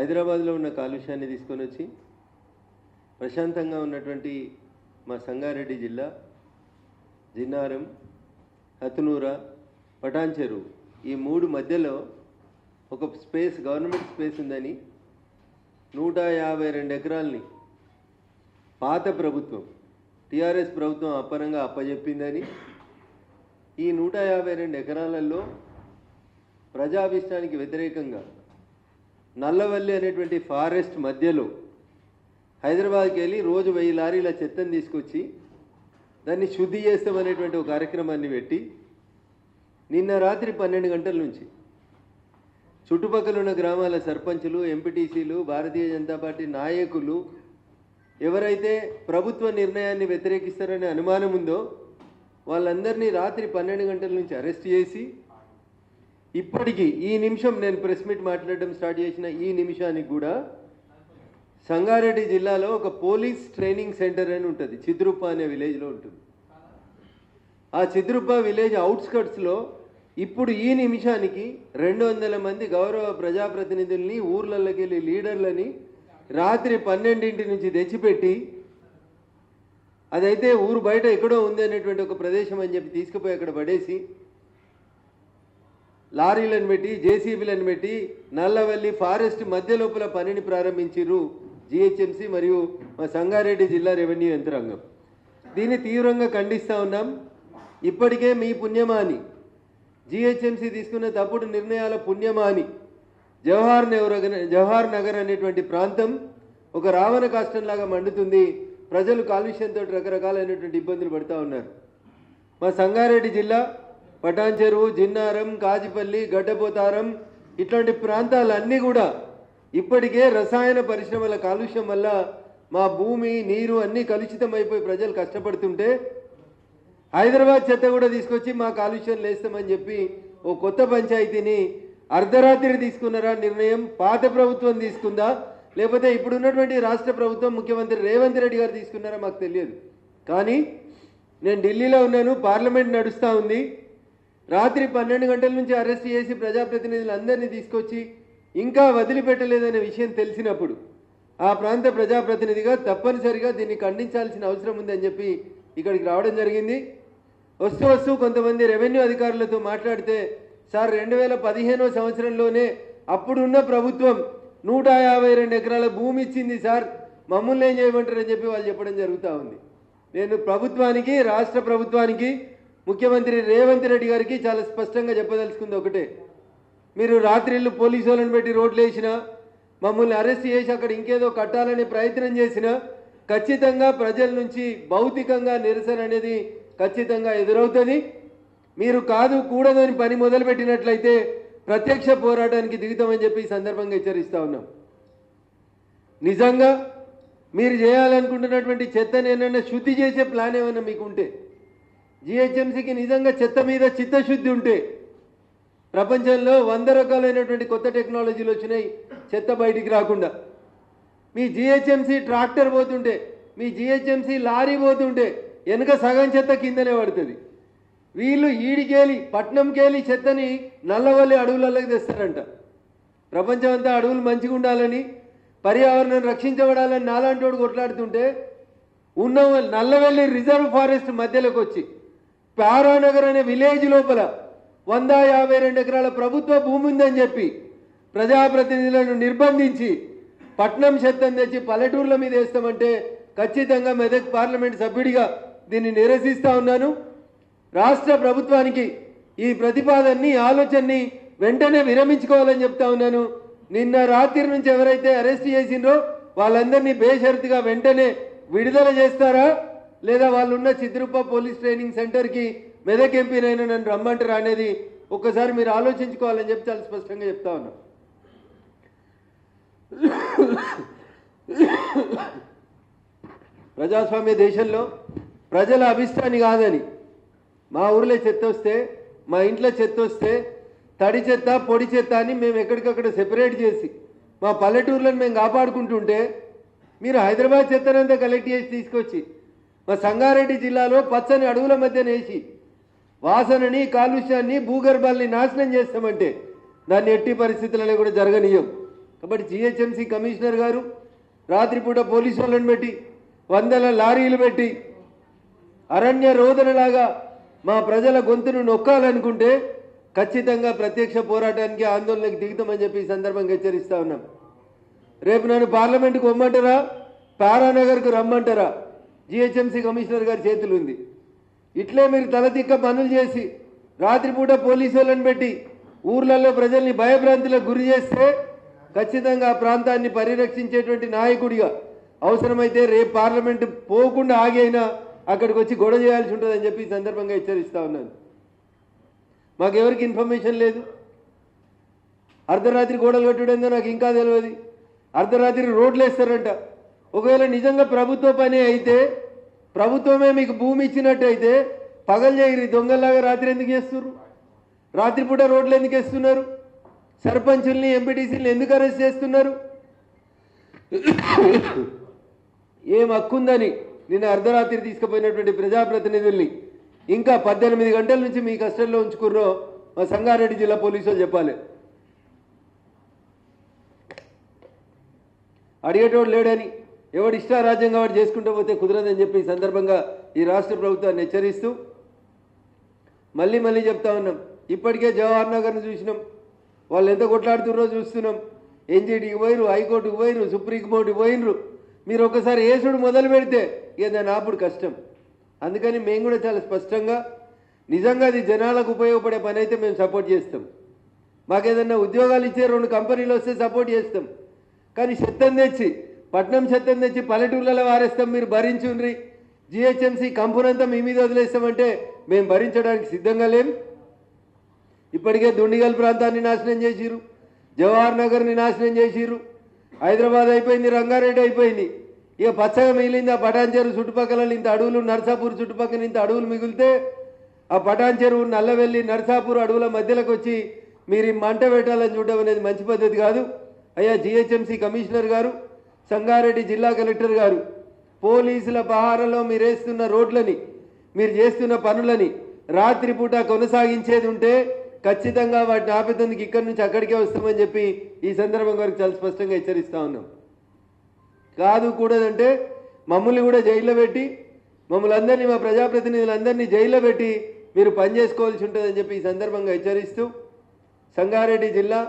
హైదరాబాద్లో ఉన్న కాలుష్యాన్ని తీసుకొని వచ్చి ప్రశాంతంగా ఉన్నటువంటి మా సంగారెడ్డి జిల్లా జిన్నారం, హతునూర, పటాన్చెరు ఈ మూడు మధ్యలో ఒక స్పేస్, గవర్నమెంట్ స్పేస్ ఉందని 152 ఎకరాలని పాత ప్రభుత్వం టీఆర్ఎస్ ప్రభుత్వం అప్పనంగా అప్పజెప్పిందని, ఈ 152 ఎకరాలలో ప్రజాభిష్టానికి వ్యతిరేకంగా నల్లవల్లి అనేటువంటి ఫారెస్ట్ మధ్యలో హైదరాబాద్కి వెళ్ళి రోజు 1000 లారీల చెత్తను తీసుకొచ్చి దాన్ని శుద్ధి చేస్తామనేటువంటి ఒక కార్యక్రమాన్ని పెట్టి నిన్న రాత్రి 12 గంటల నుంచి చుట్టుపక్కల ఉన్న గ్రామాల సర్పంచులు, ఎంపీటీసీలు, భారతీయ జనతా పార్టీ నాయకులు ఎవరైతే ప్రభుత్వ నిర్ణయాన్ని వ్యతిరేకిస్తారనే అనుమానం ఉందో వాళ్ళందరినీ రాత్రి 12 గంటల నుంచి అరెస్ట్ చేసి ఇప్పటికీ ఈ నిమిషం నేను ప్రెస్ మీట్ మాట్లాడడం స్టార్ట్ చేసిన ఈ నిమిషానికి కూడా సంగారెడ్డి జిల్లాలో ఒక పోలీస్ ట్రైనింగ్ సెంటర్ అని ఉంటుంది, చిద్రుప్ప అనే విలేజ్లో ఉంటుంది. ఆ చిద్రుప్ప విలేజ్ అవుట్స్కట్స్లో ఇప్పుడు ఈ నిమిషానికి 200 మంది గౌరవ ప్రజాప్రతినిధుల్ని, ఊర్లలోకి వెళ్ళి లీడర్లని రాత్రి 12 నుంచి తెచ్చిపెట్టి, అదైతే ఊరు బయట ఎక్కడో ఉంది అనేటువంటి ఒక ప్రదేశం అని చెప్పి తీసుకుపోయి అక్కడ పడేసి లారీలను పెట్టి, జేసీబీలను పెట్టి నల్లవల్లి ఫారెస్ట్ మధ్య లోపల పనిని ప్రారంభించారు జిహెచ్ఎంసీ మరియు మా సంగారెడ్డి జిల్లా రెవెన్యూ యంత్రాంగం. దీన్ని తీవ్రంగా ఖండిస్తూ ఉన్నాం. ఇప్పటికే మీ పుణ్యమాని, జిహెచ్ఎంసీ తీసుకున్న తప్పుడు నిర్ణయాల పుణ్యమాని జవహర్ నగర్ అనేటువంటి ప్రాంతం ఒక రావణ కాష్టంలాగా మండుతుంది. ప్రజలు కాలుష్యంతో రకరకాలైనటువంటి ఇబ్బందులు పడుతూ ఉన్నారు. మా సంగారెడ్డి జిల్లా పటాన్చెరు, జిన్నారం, కాజిపల్లి, గడ్డపోతారం ఇట్లాంటి ప్రాంతాలన్నీ కూడా ఇప్పటికే రసాయన పరిశ్రమల కాలుష్యం వల్ల మా భూమి, నీరు అన్నీ కలుషితమైపోయి ప్రజలు కష్టపడుతుంటే హైదరాబాద్ చెత్త కూడా తీసుకొచ్చి మా కాలుష్యం లేస్తామని చెప్పి ఓ కొత్త పంచాయతీని అర్ధరాత్రి తీసుకున్నారా నిర్ణయం? పాత ప్రభుత్వం తీసుకుందా లేకపోతే ఇప్పుడున్నటువంటి రాష్ట్ర ప్రభుత్వం ముఖ్యమంత్రి రేవంత్ రెడ్డి గారు తీసుకున్నారా మాకు తెలియదు. కానీ నేను ఢిల్లీలో ఉన్నాను, పార్లమెంట్ నడుస్తూ ఉంది. రాత్రి 12 గంటల నుంచి అరెస్ట్ చేసి ప్రజాప్రతినిధులందరినీ తీసుకొచ్చి ఇంకా వదిలిపెట్టలేదనే విషయం తెలిసినప్పుడు ఆ ప్రాంత ప్రజాప్రతినిధిగా తప్పనిసరిగా దీన్ని ఖండించాల్సిన అవసరం ఉందని చెప్పి ఇక్కడికి రావడం జరిగింది. వస్తూ కొంతమంది రెవెన్యూ అధికారులతో మాట్లాడితే, సార్ 2015 సంవత్సరంలోనే అప్పుడున్న ప్రభుత్వం 152 ఎకరాల భూమి ఇచ్చింది సార్, మమ్మల్ని ఏం చేయమంటారని చెప్పి వాళ్ళు చెప్పడం జరుగుతూ ఉంది. నేను ప్రభుత్వానికి, రాష్ట్ర ప్రభుత్వానికి, ముఖ్యమంత్రి రేవంత్ రెడ్డి గారికి చాలా స్పష్టంగా చెప్పదలుచుకుంది ఒకటే, మీరు రాత్రిళ్ళు పోలీసు వాళ్ళని పెట్టి రోడ్లు వేసినా, మమ్మల్ని అరెస్ట్ చేసి అక్కడ ఇంకేదో కట్టాలనే ప్రయత్నం చేసినా ఖచ్చితంగా ప్రజల నుంచి భౌతికంగా నిరసన అనేది ఖచ్చితంగా ఎదురవుతుంది. మీరు కాదు కూడదని పని మొదలుపెట్టినట్లయితే ప్రత్యక్ష పోరాటానికి దిగుతామని చెప్పి ఈ సందర్భంగా హెచ్చరిస్తూ ఉన్నాం. నిజంగా మీరు చేయాలనుకుంటున్నటువంటి చెత్తని ఏమన్నా శుద్ధి చేసే ప్లాన్ ఏమైనా మీకు ఉంటే, జిహెచ్ఎంసీకి నిజంగా చెత్త మీద చిత్తశుద్ధి ఉంటే, ప్రపంచంలో 100 రకాలైనటువంటి కొత్త టెక్నాలజీలు వచ్చినాయి చెత్త బయటికి రాకుండా. మీ జిహెచ్ఎంసీ ట్రాక్టర్ పోతుంటే, మీ జిహెచ్ఎంసీ లారీ పోతుంటే వెనుక సగం చెత్త కిందనే పడుతుంది. వీళ్ళు ఈడికేలి పట్నంకేలి చెత్తని నల్లవల్లి అడవులలోకి తెస్తారంట. ప్రపంచం అంతా అడవులు మంచిగా ఉండాలని, పర్యావరణం రక్షించబడాలని నాలాంటోడు కొట్లాడుతుంటే ఉన్న నల్లవల్లి రిజర్వ్ ఫారెస్ట్ మధ్యలోకి వచ్చి పారానగర్ అనే విలేజ్ లోపల 152 ఎకరాల ప్రభుత్వ భూమి ఉందని చెప్పి ప్రజాప్రతినిధులను నిర్బంధించి పట్నం చెత్తను తెచ్చి పల్లెటూర్ల మీద వేస్తామంటే ఖచ్చితంగా మెదక్ పార్లమెంట్ సభ్యుడిగా దీన్ని నిరసిస్తూ ఉన్నాను. రాష్ట్ర ప్రభుత్వానికి ఈ ప్రతిపాదనని, ఆలోచనని వెంటనే విరమించుకోవాలని చెప్తా ఉన్నాను. నిన్న రాత్రి నుంచి ఎవరైతే అరెస్ట్ చేసిండ్రో వాళ్ళందరినీ బేషరతుగా వెంటనే విడుదల చేస్తారా, లేదా వాళ్ళున్న చిద్రుప్ప పోలీస్ ట్రైనింగ్ సెంటర్కి మెదక్ ఎంపీనైనా నన్ను రమ్మంటారా అనేది ఒక్కసారి మీరు ఆలోచించుకోవాలని చెప్పి చాలా స్పష్టంగా చెప్తా ఉన్నా. ప్రజాస్వామ్య దేశంలో ప్రజల అభిష్టాన్ని కాదని మా ఊర్లో చెత్త వస్తే, మా ఇంట్లో చెత్త వస్తే తడి చెత్త, పొడి చెత్త అని మేము ఎక్కడికక్కడ సెపరేట్ చేసి మా పల్లెటూర్లను మేము కాపాడుకుంటుంటే మీరు హైదరాబాద్ చెత్తనంతా కలెక్ట్ చేసి తీసుకొచ్చి మా సంగారెడ్డి జిల్లాలో పచ్చని అడవుల మధ్య వేసి వాసనని, కాలుష్యాన్ని, భూగర్భాలని నాశనం చేస్తామంటే దాన్ని ఎట్టి పరిస్థితులలో కూడా జరగనీయం. కాబట్టి జిహెచ్ఎంసీ కమిషనర్ గారు రాత్రిపూట పోలీసు వాళ్ళని పెట్టి 100 లారీలు పెట్టి అరణ్య రోదనలాగా మా ప్రజల గొంతును నొక్కాలనుకుంటే ఖచ్చితంగా ప్రత్యక్ష పోరాటానికి ఆందోళనకు దిగుతామని చెప్పి ఈ సందర్భంగా హెచ్చరిస్తా ఉన్నాం. రేపు నన్ను పార్లమెంటుకు వమ్మంటారా, పారానగర్కు రమ్మంటారా, జిహెచ్ఎంసీ కమిషనర్ గారి చేతులు ఉంది. ఇట్లే మీరు తలతిక్క పనులు చేసి రాత్రిపూట పోలీసు వాళ్ళని పెట్టి ఊర్లలో ప్రజల్ని భయభ్రాంతులకు గురి చేస్తే ఖచ్చితంగా ఆ ప్రాంతాన్ని పరిరక్షించేటువంటి నాయకుడిగా అవసరమైతే రేపు పార్లమెంటు పోకుండా ఆగైనా అక్కడికి వచ్చి గొడవ చేయాల్సి ఉంటుందని చెప్పి ఈ సందర్భంగా హెచ్చరిస్తా ఉన్నాను. మాకెవరికి ఇన్ఫర్మేషన్ లేదు. అర్ధరాత్రి గోడలు కట్టుడేందో నాకు ఇంకా తెలియదు. అర్ధరాత్రి రోడ్లు వేస్తారంట. ఒకవేళ నిజంగా ప్రభుత్వ పని అయితే, ప్రభుత్వమే మీకు భూమి ఇచ్చినట్టయితే పగలు చేయరు, దొంగల్లాగా రాత్రి ఎందుకు చేస్తున్నారు? రాత్రిపూట రోడ్లు ఎందుకు వేస్తున్నారు? సర్పంచుల్ని ఎంపీటీసీని ఎందుకు అరెస్ట్ చేస్తున్నారు? ఏం హక్కుందని నిన్న అర్ధరాత్రి తీసుకుపోయినటువంటి ప్రజాప్రతినిధుల్ని ఇంకా 18 గంటల నుంచి మీ కస్టడీలో ఉంచుకుర్రో మా సంగారెడ్డి జిల్లా పోలీసులు చెప్పాలి. అడిగేటోడు లేడని ఎవడు ఇష్టారాజ్యంగా వాడు చేసుకుంటూ పోతే కుదరదని చెప్పి ఈ సందర్భంగా ఈ రాష్ట్ర ప్రభుత్వాన్ని హెచ్చరిస్తూ మళ్ళీ చెప్తా ఉన్నాం. ఇప్పటికే జవహర్ నగర్ను చూసినాం, వాళ్ళు ఎంత కొట్లాడుతున్నారో చూస్తున్నాం. ఎన్జీటీకి పోయిరు, హైకోర్టుకు పోయిరు, సుప్రీంకోర్టుకు పోయినరు. మీరు ఒకసారి ఏసుడు మొదలు పెడితే ఇక దాని ఆపుడు కష్టం. అందుకని మేము కూడా చాలా స్పష్టంగా నిజంగా అది జనాలకు ఉపయోగపడే పని అయితే మేము సపోర్ట్ చేస్తాం. మాకేదన్నా ఉద్యోగాలు ఇచ్చే 2 కంపెనీలు వస్తే సపోర్ట్ చేస్తాం. కానీ చెత్తం తెచ్చి పట్నం చెత్తం తెచ్చి పల్లెటూళ్ళలో వారేస్తాం, మీరు భరించుండ్రి, జిహెచ్ఎంసీ కంపెనంతా మీ మీద వదిలేస్తామంటే మేము భరించడానికి సిద్ధంగా లేం. ఇప్పటికే దుండిగల్ ప్రాంతాన్ని నాశనం చేసిరు, జవహర్ నగర్ని నాశనం చేసిరు, హైదరాబాద్ అయిపోయింది, రంగారెడ్డి అయిపోయింది. ఇక పచ్చగా మిగిలింది ఆ పటాన్ చెరువు చుట్టుపక్కల ఇంత అడవులు, నర్సాపూర్ చుట్టుపక్కల ఇంత అడవులు మిగిలితే ఆ పటాన్ చెరువు, నల్లవెల్లి, నర్సాపూర్ అడవుల మధ్యలోకి వచ్చి మీరు మంట పెట్టాలని చూడడం అనేది మంచి పద్ధతి కాదు. అయ్యా జిహెచ్ఎంసీ కమిషనర్ గారు, సంగారెడ్డి జిల్లా కలెక్టర్ గారు, పోలీసుల పహారలో మీరు వేస్తున్న రోడ్లని, మీరు చేస్తున్న పనులని రాత్రిపూట కొనసాగించేది ఉంటే ఖచ్చితంగా వాటిని ఆపేందుకు ఇక్కడి నుంచి అక్కడికే వస్తామని చెప్పి ఈ సందర్భంగా వరకు చాలా స్పష్టంగా హెచ్చరిస్తా ఉన్నాం. కాదు కూడదంటే మమ్మల్ని కూడా జైల్లో పెట్టి, మమ్మల్ని అందరినీ, మా ప్రజాప్రతినిధులందరినీ జైల్లో పెట్టి మీరు పనిచేసుకోవాల్సి ఉంటుందని చెప్పి ఈ సందర్భంగా హెచ్చరిస్తూ సంగారెడ్డి జిల్లా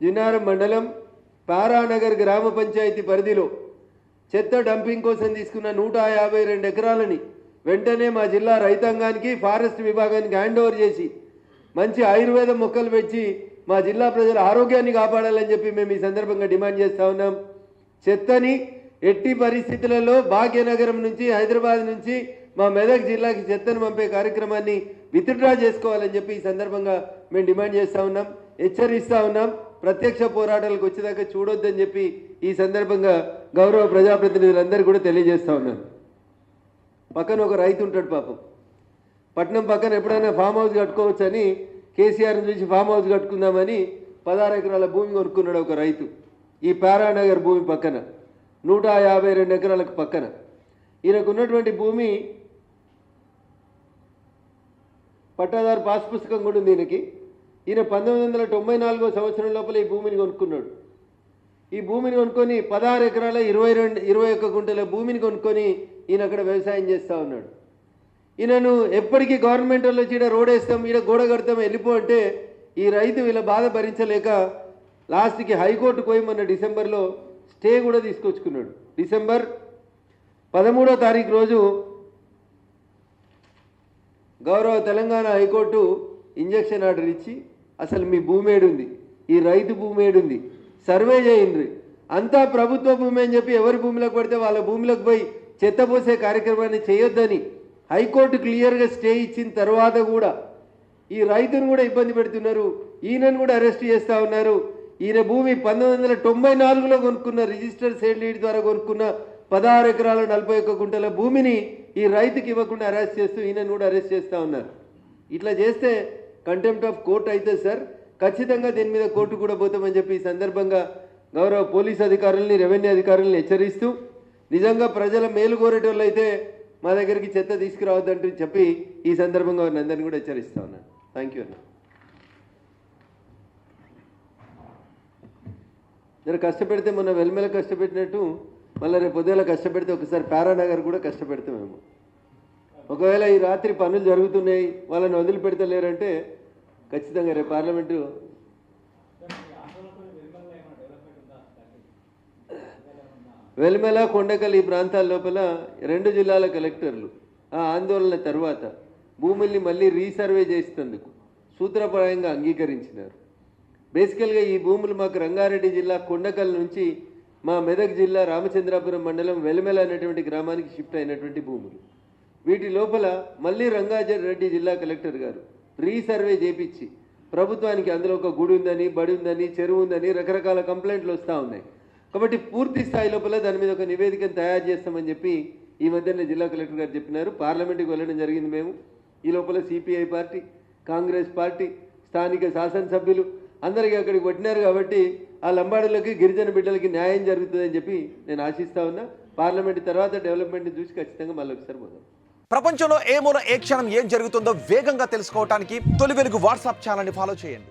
జిన్నారం మండలం పారానగర్ గ్రామ పంచాయతీ పరిధిలో చెత్త డంపింగ్ కోసం తీసుకున్న 152 ఎకరాలని వెంటనే మా జిల్లా రైతాంగానికి, ఫారెస్ట్ విభాగానికి హ్యాండ్ ఓవర్ చేసి మంచి ఆయుర్వేద మొక్కలు పెంచి మా జిల్లా ప్రజల ఆరోగ్యాన్ని కాపాడాలని చెప్పి మేము ఈ సందర్భంగా డిమాండ్ చేస్తూ ఉన్నాం. చెత్తని ఎట్టి పరిస్థితులలో భాగ్యనగరం నుంచి, హైదరాబాద్ నుంచి మా మెదక్ జిల్లాకి చెత్తను పంపే కార్యక్రమాన్ని విత్డ్రా చేసుకోవాలని చెప్పి ఈ సందర్భంగా మేము డిమాండ్ చేస్తూ ఉన్నాం, హెచ్చరిస్తూ ఉన్నాం. ప్రత్యక్ష పోరాటాలకు వచ్చేదాకా చూడొద్దని చెప్పి ఈ సందర్భంగా గౌరవ ప్రజాప్రతినిధులందరూ కూడా తెలియజేస్తూ ఉన్నాను. పక్కన ఒక రైతు ఉంటాడు పాపం, పట్నం పక్కన ఎప్పుడైనా ఫామ్ హౌస్ కట్టుకోవచ్చని కేసీఆర్ని చూసి ఫామ్ హౌస్ కట్టుకుందామని 16 ఎకరాల భూమి కొనుక్కున్నాడు ఒక రైతు. ఈ పారానగర్ భూమి పక్కన 152 ఎకరాలకు పక్కన ఈయనకు ఉన్నటువంటి భూమి పట్టాదారు పాస్ పుస్తకం కూడా ఉంది ఈయనకి. ఈయన 1994 సంవత్సరం లోపల ఈ భూమిని కొనుక్కున్నాడు. ఈ భూమిని కొనుక్కొని 16 ఎకరాల 21 గుంటల భూమిని కొనుక్కొని ఈయన అక్కడ వ్యవసాయం చేస్తూ ఉన్నాడు. ఈయనను ఎప్పటికీ గవర్నమెంట్ వాళ్ళు వచ్చి రోడ్ వేస్తాం, ఈడ గోడ కడతాం, వెళ్ళిపో అంటే ఈ రైతు వీళ్ళ బాధ భరించలేక లాస్ట్కి హైకోర్టుకు పోయి మొన్న డిసెంబర్లో స్టే కూడా తీసుకొచ్చుకున్నాడు. డిసెంబర్ 13వ తారీఖు రోజు గౌరవ తెలంగాణ హైకోర్టు ఇంజక్షన్ ఆర్డర్ ఇచ్చి అసలు మీ భూమి ఏడుంది, ఈ రైతు భూమి ఏడుంది, సర్వే చేయండి, అంతా ప్రభుత్వ భూమి అని చెప్పి ఎవరి భూమిలోకి పడితే వాళ్ళ భూమిలోకి పోయి చెత్త పోసే కార్యక్రమాన్ని చేయొద్దని హైకోర్టు క్లియర్గా స్టే ఇచ్చిన తర్వాత కూడా ఈ రైతును కూడా ఇబ్బంది పెడుతున్నారు, ఈయనను కూడా అరెస్ట్ చేస్తూ ఉన్నారు. ఈయన భూమి 1994లో కొనుక్కున్న, రిజిస్టర్ సేల్ డీడ్ ద్వారా కొనుక్కున్న 16 ఎకరాల 41 గుంటల భూమిని ఈ రైతుకి ఇవ్వకుండా అరెస్ట్ చేస్తూ ఈయనను కూడా అరెస్ట్ చేస్తూ ఉన్నారు. ఇట్లా చేస్తే కంటెంప్ట్ ఆఫ్ కోర్ట్ అయితే సార్ ఖచ్చితంగా దీని మీద కోర్టు కూడా పోతామని చెప్పి ఈ సందర్భంగా గౌరవ పోలీస్ అధికారులని, రెవెన్యూ అధికారులని హెచ్చరిస్తూ నిజంగా ప్రజల మేలు కోరేటోళ్ళు అయితే మా దగ్గరికి చెత్త తీసుకురావద్దంటూ చెప్పి ఈ సందర్భంగా వారిని అందరినీ కూడా హెచ్చరిస్తూ ఉన్నాను. థ్యాంక్ యూ అన్న. జర కష్టపెడితే మొన్న వెల్మెల కష్టపెట్టినట్టు మళ్ళీ రేపు పొద్దున కష్టపెడితే ఒకసారి పారానగర్ కూడా కష్టపెడతామేమో. ఒకవేళ ఈ రాత్రి పనులు జరుగుతున్నాయి వాళ్ళని వదిలిపెడతలేరంటే ఖచ్చితంగా రేపు పార్లమెంటు వెల్మెల కొండకల్ ఈ ప్రాంతాల లోపల 2 జిల్లాల కలెక్టర్లు ఆ ఆందోళన తర్వాత భూముల్ని మళ్ళీ రీసర్వే చేసేందుకు సూత్రప్రాయంగా అంగీకరించినారు. బేసికల్గా ఈ భూములు మాకు రంగారెడ్డి జిల్లా కొండకల్ నుంచి మా మెదక్ జిల్లా రామచంద్రాపురం మండలం వెల్మెల అనేటువంటి గ్రామానికి షిఫ్ట్ అయినటువంటి భూములు. వీటి లోపల మళ్ళీ రంగారెడ్డి జిల్లా కలెక్టర్ గారు రీసర్వే చేపించి ప్రభుత్వానికి అందులో ఒక గుడి ఉందని, బడి ఉందని, చెరువు ఉందని రకరకాల కంప్లైంట్లు వస్తూ ఉన్నాయి. కాబట్టి పూర్తి స్థాయి లోపల దాని మీద ఒక నివేదికను తయారు చేస్తామని చెప్పి ఈ మధ్యనే జిల్లా కలెక్టర్ గారు చెప్పినారు. పార్లమెంట్కి వెళ్ళడం జరిగింది మేము. ఈ లోపల సిపిఐ పార్టీ, కాంగ్రెస్ పార్టీ, స్థానిక శాసనసభ్యులు అందరికీ అక్కడికి కొట్టినారు. కాబట్టి ఆ లంబాడులకి గిరిజన బిడ్డలకి న్యాయం జరుగుతుందని చెప్పి నేను ఆశిస్తా ఉన్నా. పార్లమెంట్ తర్వాత డెవలప్మెంట్ని చూసి ఖచ్చితంగా మళ్ళీ ఒకసారి పోదాం. ప్రపంచంలో ఏ మూల ఏ క్షణం ఏం జరుగుతుందో వేగంగా తెలుసుకోవడానికి తొలి వెలుగు వాట్సాప్ ఛానల్ని ఫాలో చేయండి.